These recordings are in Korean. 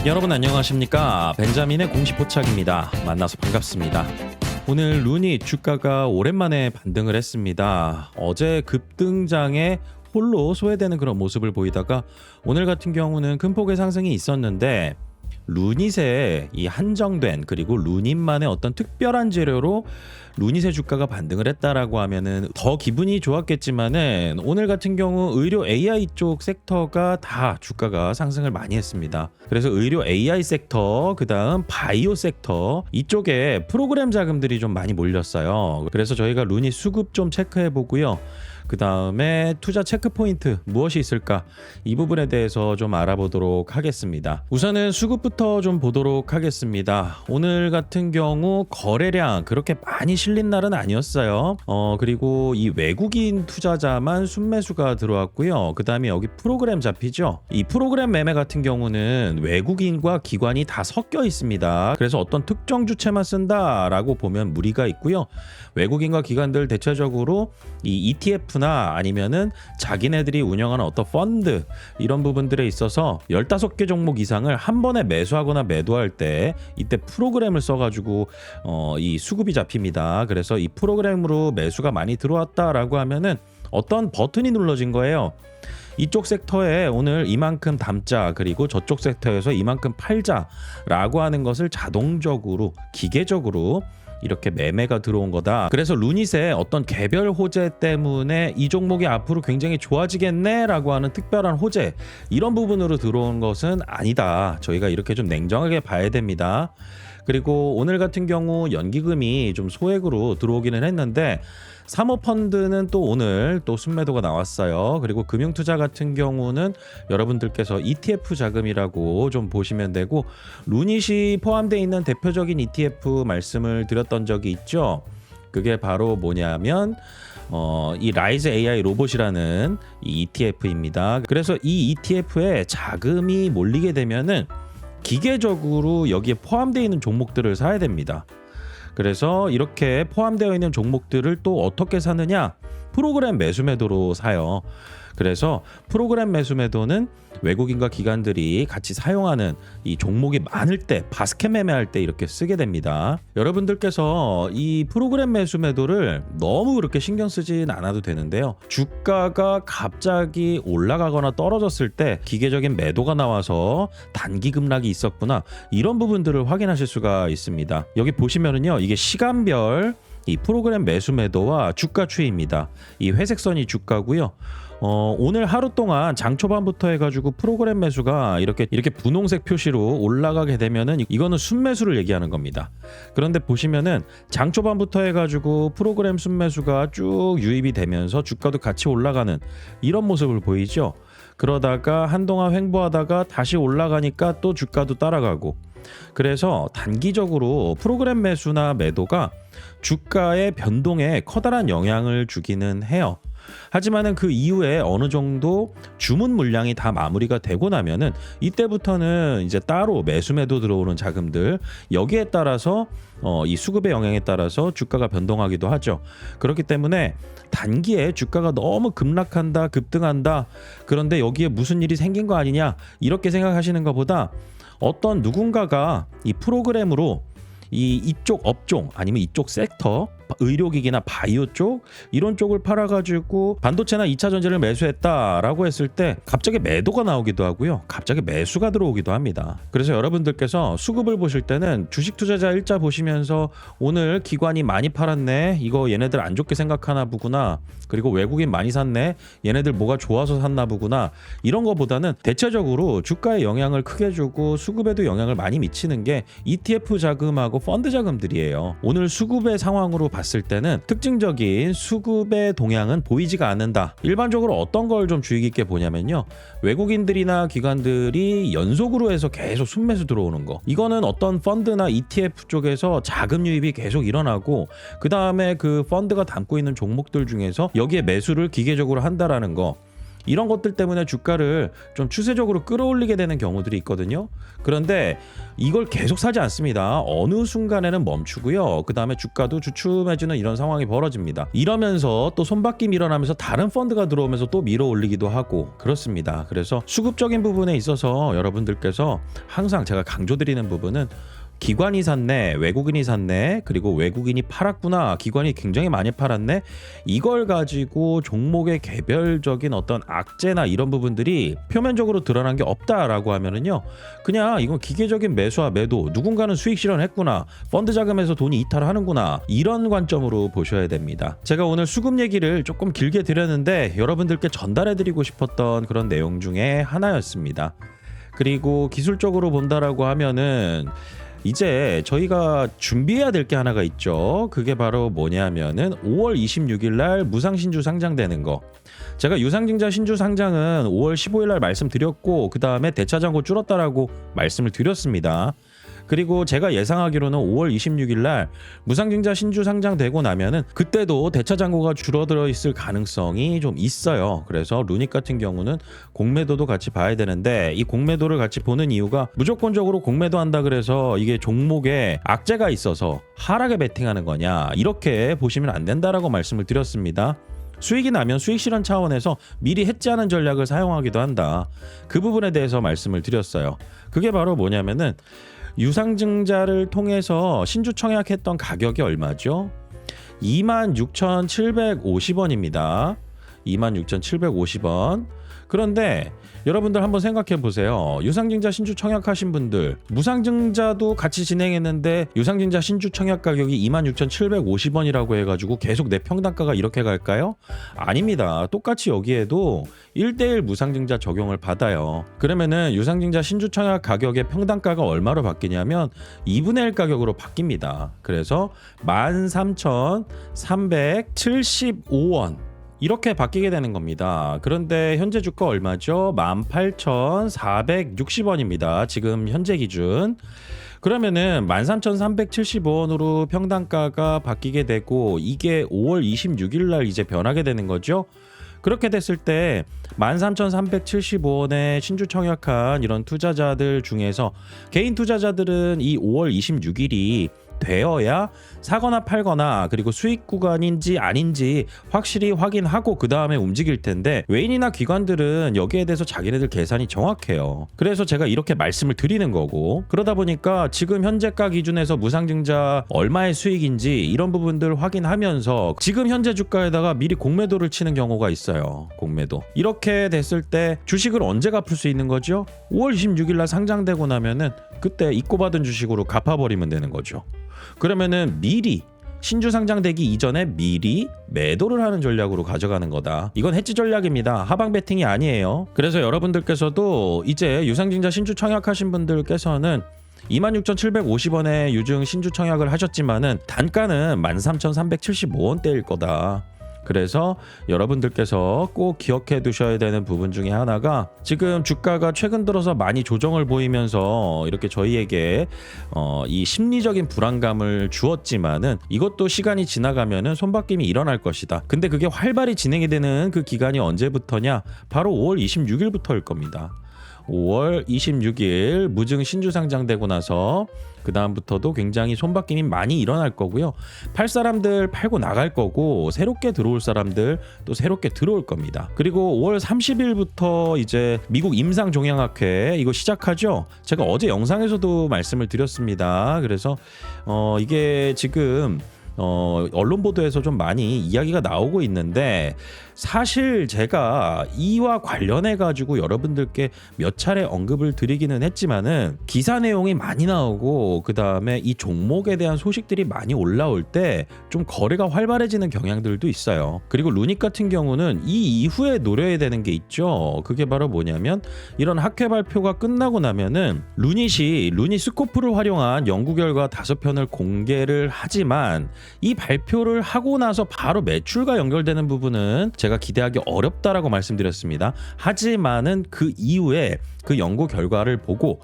여러분 안녕하십니까? 벤자민의 공식 포착입니다. 만나서 반갑습니다. 오늘 루니 주가가 오랜만에 반등을 했습니다. 어제 급등장에 홀로 소외되는 그런 모습을 보이다가 오늘 같은 경우는 큰 폭의 상승이 있었는데 루닛의 이 한정된 그리고 루닛만의 어떤 특별한 재료로 루닛의 주가가 반등을 했다라고 하면은 더 기분이 좋았겠지만은 오늘 같은 경우 의료 AI 쪽 섹터가 다 주가가 상승을 많이 했습니다. 그래서 의료 AI 섹터, 그다음 바이오 섹터 이쪽에 프로그램 자금들이 좀 많이 몰렸어요. 그래서 저희가 루닛 수급 좀 체크해 보고요. 그 다음에 투자 체크 포인트 무엇이 있을까 이 부분에 대해서 좀 알아보도록 하겠습니다. 우선은 수급부터 좀 보도록 하겠습니다. 오늘 같은 경우 거래량 그렇게 많이 실린 날은 아니었어요. 그리고 이 외국인 투자자만 순매수가 들어왔고요. 그 다음에 여기 프로그램 잡히죠. 이 프로그램 매매 같은 경우는 외국인과 기관이 다 섞여 있습니다. 그래서 어떤 특정 주체만 쓴다라고 보면 무리가 있고요. 외국인과 기관들 대체적으로 이 ETF나 아니면은 자기네들이 운영하는 어떤 펀드 이런 부분들에 있어서 15개 종목 이상을 한 번에 매수하거나 매도할 때 이때 프로그램을 써가지고 이 수급이 잡힙니다. 그래서 이 프로그램으로 매수가 많이 들어왔다라고 하면은 어떤 버튼이 눌러진 거예요. 이쪽 섹터에 오늘 이만큼 담자 그리고 저쪽 섹터에서 이만큼 팔자라고 하는 것을 자동적으로 기계적으로 이렇게 매매가 들어온 거다. 그래서 루닛의 어떤 개별 호재 때문에 이 종목이 앞으로 굉장히 좋아지겠네 라고 하는 특별한 호재 이런 부분으로 들어온 것은 아니다. 저희가 이렇게 좀 냉정하게 봐야 됩니다. 그리고 오늘 같은 경우 연기금이 좀 소액으로 들어오기는 했는데 사모펀드는 또 오늘 또 순매도가 나왔어요. 그리고 금융투자 같은 경우는 여러분들께서 ETF 자금이라고 좀 보시면 되고 루닛이 포함되어 있는 대표적인 ETF 말씀을 드렸던 적이 있죠. 그게 바로 뭐냐면 이 라이즈 AI 로봇이라는 이 ETF입니다. 그래서 이 ETF에 자금이 몰리게 되면은 기계적으로 여기에 포함되어 있는 종목들을 사야 됩니다. 그래서 이렇게 포함되어 있는 종목들을 또 어떻게 사느냐? 프로그램 매수 매도로 사요. 그래서 프로그램 매수 매도는 외국인과 기관들이 같이 사용하는 이 종목이 많을 때 바스켓 매매할 때 이렇게 쓰게 됩니다. 여러분들께서 이 프로그램 매수 매도를 너무 그렇게 신경 쓰진 않아도 되는데요. 주가가 갑자기 올라가거나 떨어졌을 때 기계적인 매도가 나와서 단기 급락이 있었구나 이런 부분들을 확인하실 수가 있습니다. 여기 보시면은요 이게 시간별 이 프로그램 매수 매도와 주가 추이입니다. 이 회색선이 주가고요. 오늘 하루 동안 장 초반부터 해가지고 프로그램 매수가 이렇게 분홍색 표시로 올라가게 되면은 이거는 순매수를 얘기하는 겁니다. 그런데 보시면은 장 초반부터 해가지고 프로그램 순매수가 쭉 유입이 되면서 주가도 같이 올라가는 이런 모습을 보이죠. 그러다가 한동안 횡보하다가 다시 올라가니까 또 주가도 따라가고 그래서 단기적으로 프로그램 매수나 매도가 주가의 변동에 커다란 영향을 주기는 해요. 하지만은 그 이후에 어느 정도 주문 물량이 다 마무리가 되고 나면은 이때부터는 이제 따로 매수 매도 들어오는 자금들 여기에 따라서 이 수급의 영향에 따라서 주가가 변동하기도 하죠. 그렇기 때문에 단기에 주가가 너무 급락한다, 급등한다. 그런데 여기에 무슨 일이 생긴 거 아니냐 이렇게 생각하시는 것보다 어떤 누군가가 이 프로그램으로 이쪽 업종 아니면 이쪽 섹터 의료기기나 바이오 쪽 이런 쪽을 팔아가지고 반도체나 2차 전지를 매수했다라고 했을 때 갑자기 매도가 나오기도 하고요. 갑자기 매수가 들어오기도 합니다. 그래서 여러분들께서 수급을 보실 때는 주식 투자자 일자 보시면서 오늘 기관이 많이 팔았네. 이거 얘네들 안 좋게 생각하나 보구나. 그리고 외국인 많이 샀네. 얘네들 뭐가 좋아서 샀나 보구나. 이런 거보다는 대체적으로 주가에 영향을 크게 주고 수급에도 영향을 많이 미치는 게 ETF 자금하고 펀드 자금들이에요. 오늘 수급의 상황으로 봤을 때는 특징적인 수급의 동향은 보이지가 않는다. 일반적으로 어떤 걸 좀 주의 깊게 보냐면요. 외국인들이나 기관들이 연속으로 해서 계속 순매수 들어오는 거. 이거는 어떤 펀드나 ETF 쪽에서 자금 유입이 계속 일어나고 그 다음에 그 펀드가 담고 있는 종목들 중에서 여기에 매수를 기계적으로 한다라는 거. 이런 것들 때문에 주가를 좀 추세적으로 끌어올리게 되는 경우들이 있거든요. 그런데 이걸 계속 사지 않습니다. 어느 순간에는 멈추고요. 그 다음에 주가도 주춤해지는 이런 상황이 벌어집니다. 이러면서 또 손바뀜 일어나면서 다른 펀드가 들어오면서 또 밀어 올리기도 하고 그렇습니다. 그래서 수급적인 부분에 있어서 여러분들께서 항상 제가 강조드리는 부분은 기관이 샀네, 외국인이 샀네, 그리고 외국인이 팔았구나, 기관이 굉장히 많이 팔았네, 이걸 가지고 종목의 개별적인 어떤 악재나 이런 부분들이 표면적으로 드러난 게 없다라고 하면은요, 그냥 이건 기계적인 매수와 매도, 누군가는 수익 실현했구나, 펀드 자금에서 돈이 이탈하는구나, 이런 관점으로 보셔야 됩니다. 제가 오늘 수급 얘기를 조금 길게 드렸는데 여러분들께 전달해드리고 싶었던 그런 내용 중에 하나였습니다. 그리고 기술적으로 본다라고 하면은 이제 저희가 준비해야 될 게 하나가 있죠. 그게 바로 뭐냐면은 5월 26일 날 무상신주 상장되는 거. 제가 유상증자 신주 상장은 5월 15일 날 말씀드렸고, 그 다음에 대차장고 줄었다라고 말씀을 드렸습니다. 그리고 제가 예상하기로는 5월 26일 날 무상증자 신주 상장되고 나면은 그때도 대차장고가 줄어들어 있을 가능성이 좀 있어요. 그래서 루닉 같은 경우는 공매도도 같이 봐야 되는데, 이 공매도를 같이 보는 이유가 무조건적으로 공매도 한다 그래서 이게 종목에 악재가 있어서 하락에 베팅하는 거냐, 이렇게 보시면 안 된다라고 말씀을 드렸습니다. 수익이 나면 수익 실현 차원에서 미리 해지하는 전략을 사용하기도 한다. 그 부분에 대해서 말씀을 드렸어요. 그게 바로 뭐냐면은 유상증자를 통해서 신주 청약했던 가격이 얼마죠? 26,750원입니다. 26,750원. 그런데 여러분들 한번 생각해 보세요. 유상증자 신주 청약하신 분들, 무상증자도 같이 진행했는데 유상증자 신주 청약 가격이 26,750원이라고 해가지고 계속 내 평단가가 이렇게 갈까요? 아닙니다. 똑같이 여기에도 1대1 무상증자 적용을 받아요. 그러면은 유상증자 신주 청약 가격의 평단가가 얼마로 바뀌냐면 2분의 1 가격으로 바뀝니다. 그래서 13,375원 이렇게 바뀌게 되는 겁니다. 그런데 현재 주가 얼마죠? 18,460원입니다. 지금 현재 기준. 그러면은 13,370원으로 평단가가 바뀌게 되고, 이게 5월 26일 날 이제 변하게 되는 거죠. 그렇게 됐을 때 13,375원에 신주 청약한 이런 투자자들 중에서 개인 투자자들은 이 5월 26일이 되어야 사거나 팔거나, 그리고 수익 구간인지 아닌지 확실히 확인하고 그 다음에 움직일 텐데, 외인이나 기관들은 여기에 대해서 자기네들 계산이 정확해요. 그래서 제가 이렇게 말씀을 드리는 거고, 그러다 보니까 지금 현재가 기준에서 무상증자 얼마의 수익인지 이런 부분들 확인하면서 지금 현재 주가에다가 미리 공매도를 치는 경우가 있어요. 공매도. 이렇게 됐을 때 주식을 언제 갚을 수 있는 거죠? 5월 26일 날 상장되고 나면은 그때 입고받은 주식으로 갚아버리면 되는 거죠. 그러면은 미리 신주 상장되기 이전에 미리 매도를 하는 전략으로 가져가는 거다. 이건 해지 전략입니다. 하방 베팅이 아니에요. 그래서 여러분들께서도 이제 유상증자 신주 청약하신 분들께서는 26,750원에 유증 신주 청약을 하셨지만은 단가는 13,375원대일 거다. 그래서 여러분들께서 꼭 기억해 두셔야 되는 부분 중에 하나가, 지금 주가가 최근 들어서 많이 조정을 보이면서 이렇게 저희에게 이 심리적인 불안감을 주었지만은 이것도 시간이 지나가면은 손바뀜이 일어날 것이다. 근데 그게 활발히 진행이 되는 그 기간이 언제부터냐? 바로 5월 26일부터일 겁니다. 5월 26일 무증 신주 상장되고 나서 그 다음부터도 굉장히 손바뀜이 많이 일어날 거고요. 팔 사람들 팔고 나갈 거고, 새롭게 들어올 사람들 또 새롭게 들어올 겁니다. 그리고 5월 30일부터 이제 미국 임상종양학회 이거 시작하죠. 제가 어제 영상에서도 말씀을 드렸습니다. 그래서 이게 지금 언론 보도에서 좀 많이 이야기가 나오고 있는데, 사실 제가 이와 관련해 가지고 여러분들께 몇 차례 언급을 드리기는 했지만은 기사 내용이 많이 나오고 그 다음에 이 종목에 대한 소식들이 많이 올라올 때 좀 거래가 활발해지는 경향들도 있어요. 그리고 루닉 같은 경우는 이 이후에 노려야 되는 게 있죠. 그게 바로 뭐냐면, 이런 학회 발표가 끝나고 나면은 루닛 스코프를 활용한 연구 결과 5편을 공개를 하지만 이 발표를 하고 나서 바로 매출과 연결되는 부분은 제가 기대하기 어렵다라고 말씀드렸습니다. 하지만은 그 이후에 그 연구 결과를 보고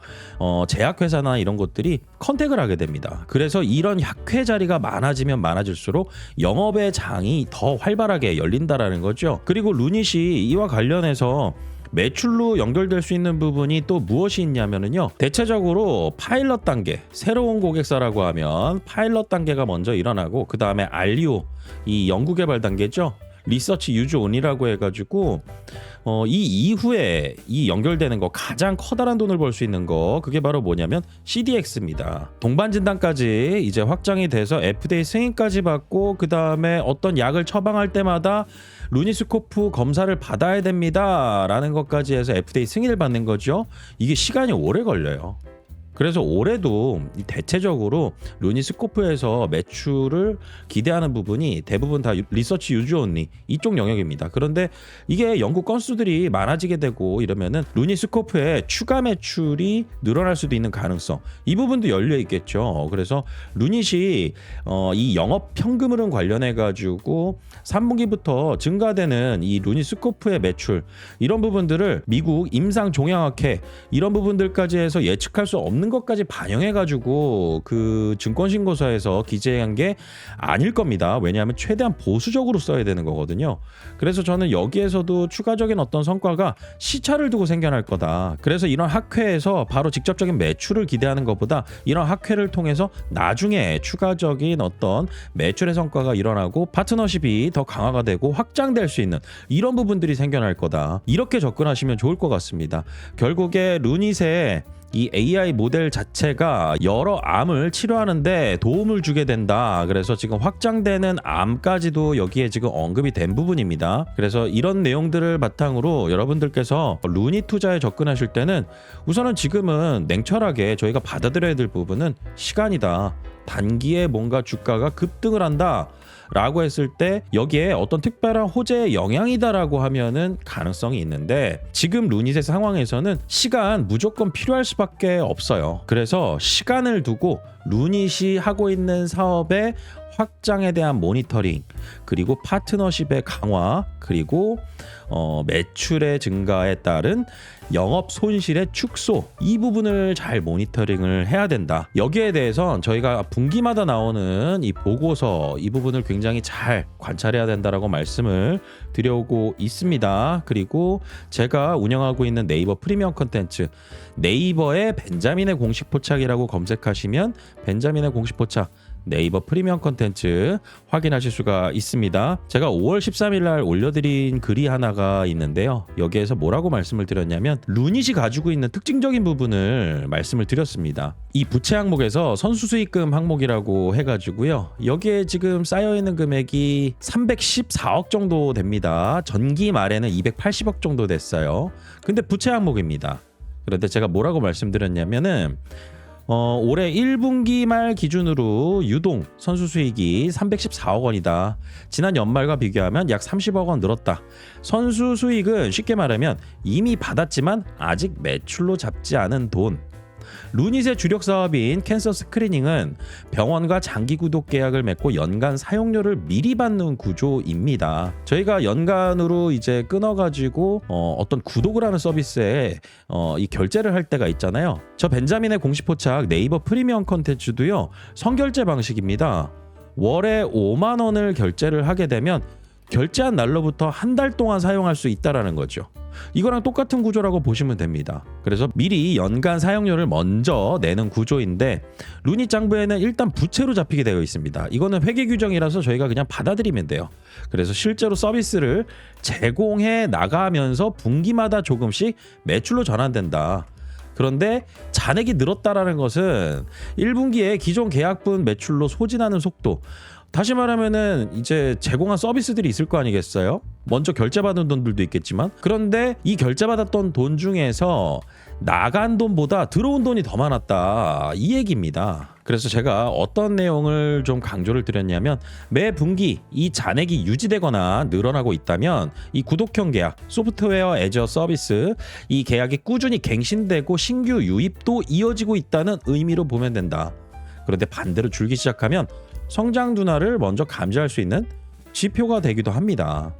제약회사나 이런 것들이 컨택을 하게 됩니다. 그래서 이런 약회 자리가 많아지면 많아질수록 영업의 장이 더 활발하게 열린다라는 거죠. 그리고 루닛이 이와 관련해서 매출로 연결될 수 있는 부분이 또 무엇이 있냐면요. 대체적으로 파일럿 단계, 새로운 고객사라고 하면 파일럿 단계가 먼저 일어나고 그 다음에 RUO, 이 연구개발 단계죠. 리서치 유즈 온이라고 해가지고 이 이후에 이 연결되는 거 가장 커다란 돈을 벌 수 있는 거 그게 바로 뭐냐면 CDX입니다. 동반 진단까지 이제 확장이 돼서 FDA 승인까지 받고 그 다음에 어떤 약을 처방할 때마다 루니스코프 검사를 받아야 됩니다 라는 것까지 해서 FDA 승인을 받는 거죠. 이게 시간이 오래 걸려요. 그래서 올해도 대체적으로 루니스코프에서 매출을 기대하는 부분이 대부분 다 리서치 유즈 온리 이쪽 영역입니다. 그런데 이게 연구 건수들이 많아지게 되고 이러면은 루니스코프의 추가 매출이 늘어날 수도 있는 가능성 이 부분도 열려 있겠죠. 그래서 루닛이 이 영업 현금흐름 관련해 가지고 3분기부터 증가되는 이 루니스코프의 매출 이런 부분들을 미국 임상 종양학회 이런 부분들까지 해서 예측할 수 없는 것까지 반영해가지고 그 증권신고서에서 기재한 게 아닐 겁니다. 왜냐하면 최대한 보수적으로 써야 되는 거거든요. 그래서 저는 여기에서도 추가적인 어떤 성과가 시차를 두고 생겨날 거다. 그래서 이런 학회에서 바로 직접적인 매출을 기대하는 것보다 이런 학회를 통해서 나중에 추가적인 어떤 매출의 성과가 일어나고 파트너십이 더 강화가 되고 확장될 수 있는 이런 부분들이 생겨날 거다. 이렇게 접근하시면 좋을 것 같습니다. 결국에 루닛의 이 AI 모델 자체가 여러 암을 치료하는데 도움을 주게 된다. 그래서 지금 확장되는 암까지도 여기에 지금 언급이 된 부분입니다. 그래서 이런 내용들을 바탕으로 여러분들께서 루닛 투자에 접근하실 때는 우선은 지금은 냉철하게 저희가 받아들여야 될 부분은 시간이다. 단기에 뭔가 주가가 급등을 한다. 라고 했을 때 여기에 어떤 특별한 호재의 영향이다라고 하면은 가능성이 있는데 지금 루닛의 상황에서는 시간 무조건 필요할 수밖에 없어요. 그래서 시간을 두고 루닛이 하고 있는 사업의 확장에 대한 모니터링 그리고 파트너십의 강화 그리고 매출의 증가에 따른 영업 손실의 축소 이 부분을 잘 모니터링을 해야 된다. 여기에 대해선 저희가 분기마다 나오는 이 보고서 이 부분을 굉장히 잘 관찰해야 된다라고 말씀을 드려오고 있습니다. 그리고 제가 운영하고 있는 네이버 프리미엄 콘텐츠 네이버의 벤자민의 공식 포착이라고 검색하시면 벤자민의 공식 포착 네이버 프리미엄 콘텐츠 확인하실 수가 있습니다. 제가 5월 13일 날 올려드린 글이 하나가 있는데요. 여기에서 뭐라고 말씀을 드렸냐면 루닛이 가지고 있는 특징적인 부분을 말씀을 드렸습니다. 이 부채 항목에서 선수 수익금 항목이라고 해가지고요. 여기에 지금 쌓여있는 금액이 314억 정도 됩니다. 전기 말에는 280억 정도 됐어요. 근데 부채 항목입니다. 그런데 제가 뭐라고 말씀드렸냐면은 올해 1분기 말 기준으로 유동 선수 수익이 314억 원이다. 지난 연말과 비교하면 약 30억 원 늘었다. 선수 수익은 쉽게 말하면 이미 받았지만 아직 매출로 잡지 않은 돈. 루닛의 주력 사업인 캔서 스크리닝은 병원과 장기 구독 계약을 맺고 연간 사용료를 미리 받는 구조입니다. 저희가 연간으로 이제 끊어가지고 어떤 구독을 하는 서비스에 이 결제를 할 때가 있잖아요. 저 벤자민의 공식 포착 네이버 프리미엄 콘텐츠도요. 선결제 방식입니다. 월에 5만 원을 결제를 하게 되면 결제한 날로부터 한 달 동안 사용할 수 있다라는 거죠. 이거랑 똑같은 구조라고 보시면 됩니다. 그래서 미리 연간 사용료를 먼저 내는 구조인데 루닛 장부에는 일단 부채로 잡히게 되어 있습니다. 이거는 회계 규정이라서 저희가 그냥 받아들이면 돼요. 그래서 실제로 서비스를 제공해 나가면서 분기마다 조금씩 매출로 전환된다. 그런데 잔액이 늘었다라는 것은 1분기에 기존 계약분 매출로 소진하는 속도 다시 말하면은 이제 제공한 서비스들이 있을 거 아니겠어요? 먼저 결제받은 돈들도 있겠지만 그런데 이 결제받았던 돈 중에서 나간 돈보다 들어온 돈이 더 많았다 이 얘기입니다. 그래서 제가 어떤 내용을 좀 강조를 드렸냐면 매 분기 이 잔액이 유지되거나 늘어나고 있다면 이 구독형 계약, 소프트웨어 애저 서비스 이 계약이 꾸준히 갱신되고 신규 유입도 이어지고 있다는 의미로 보면 된다. 그런데 반대로 줄기 시작하면 성장 둔화를 먼저 감지할 수 있는 지표가 되기도 합니다.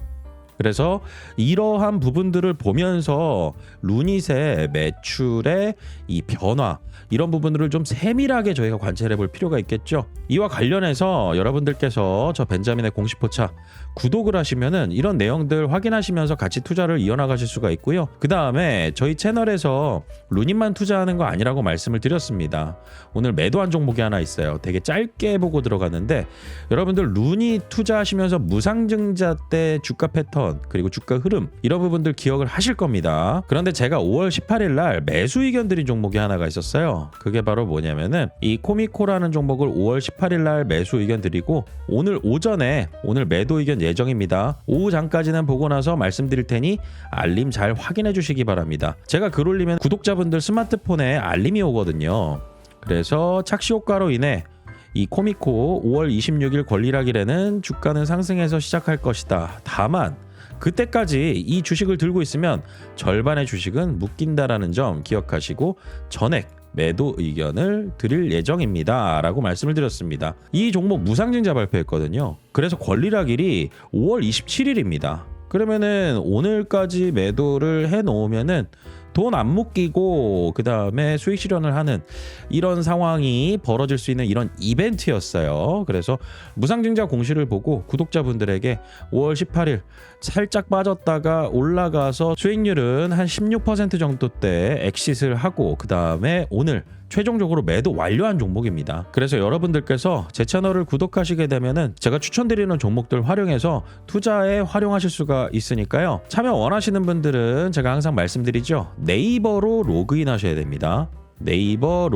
그래서 이러한 부분들을 보면서 루닛의 매출의 이 변화, 이런 부분들을 좀 세밀하게 저희가 관찰해 볼 필요가 있겠죠. 이와 관련해서 여러분들께서 저 벤자민의 공식 포차 구독을 하시면은 이런 내용들 확인하시면서 같이 투자를 이어나가실 수가 있고요. 그 다음에 저희 채널에서 루닛만 투자하는 거 아니라고 말씀을 드렸습니다. 오늘 매도한 종목이 하나 있어요. 되게 짧게 보고 들어갔는데, 여러분들 루닛 투자하시면서 무상증자 때 주가 패턴 그리고 주가 흐름, 이런 부분들 기억을 하실 겁니다. 그런데 제가 5월 18일 날 매수 의견 드린 종목이 하나가 있었어요. 그게 바로 뭐냐면은 이 코미코라는 종목을 5월 18일 날 매수 의견 드리고, 오늘 오전에 오늘 매도 의견 예정입니다. 오후 장까지는 보고 나서 말씀드릴 테니 알림 잘 확인해 주시기 바랍니다. 제가 글 올리면 구독자분들 스마트폰에 알림이 오거든요. 그래서 착시 효과로 인해 이 코미코 5월 26일 권리락일에는 주가는 상승해서 시작할 것이다. 다만 그때까지 이 주식을 들고 있으면 절반의 주식은 묶인다라는 점 기억하시고 전액 매도 의견을 드릴 예정입니다 라고 말씀을 드렸습니다. 이 종목 무상증자 발표했거든요. 그래서 권리락일이 5월 27일입니다. 그러면은 오늘까지 매도를 해 놓으면은 돈 안 묶이고 그 다음에 수익 실현을 하는 이런 상황이 벌어질 수 있는 이런 이벤트였어요. 그래서 무상증자 공시를 보고 구독자분들에게 5월 18일 살짝 빠졌다가 올라가서 수익률은 한 16% 정도 때 엑싯을 하고, 그 다음에 오늘 최종적으로 매도 완료한 종목입니다. 그래서 여러분들께서 제 채널을 구독하시게 되면은 제가 추천드리는 종목들 활용해서 투자에 활용하실 수가 있으니까요. 참여 원하시는 분들은 제가 항상 말씀드리죠. 네이버로 로그인 하셔야 됩니다. 네이버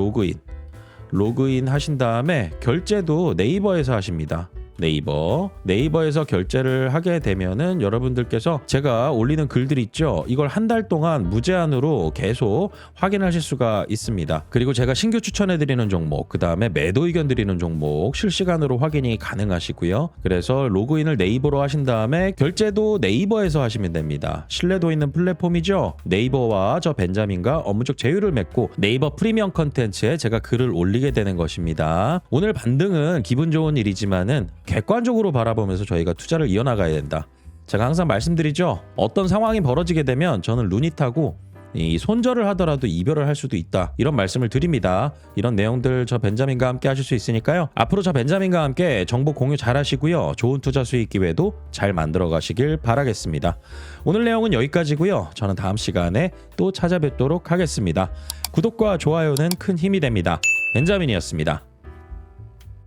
로그인 하신 다음에 결제도 네이버에서 하십니다. 네이버에서 결제를 하게 되면은 여러분들께서 제가 올리는 글들 있죠, 이걸 한 달 동안 무제한으로 계속 확인하실 수가 있습니다. 그리고 제가 신규 추천해드리는 종목, 그 다음에 매도 의견 드리는 종목 실시간으로 확인이 가능하시고요. 그래서 로그인을 네이버로 하신 다음에 결제도 네이버에서 하시면 됩니다. 신뢰도 있는 플랫폼이죠. 네이버와 저 벤자민과 업무적 제휴를 맺고 네이버 프리미엄 컨텐츠에 제가 글을 올리게 되는 것입니다. 오늘 반등은 기분 좋은 일이지만은 객관적으로 바라보면서 저희가 투자를 이어나가야 된다. 제가 항상 말씀드리죠. 어떤 상황이 벌어지게 되면 저는 루닛하고 이 손절을 하더라도 이별을 할 수도 있다, 이런 말씀을 드립니다. 이런 내용들 저 벤자민과 함께 하실 수 있으니까요. 앞으로 저 벤자민과 함께 정보 공유 잘 하시고요. 좋은 투자 수익 기회도 잘 만들어 가시길 바라겠습니다. 오늘 내용은 여기까지고요. 저는 다음 시간에 또 찾아뵙도록 하겠습니다. 구독과 좋아요는 큰 힘이 됩니다. 벤자민이었습니다.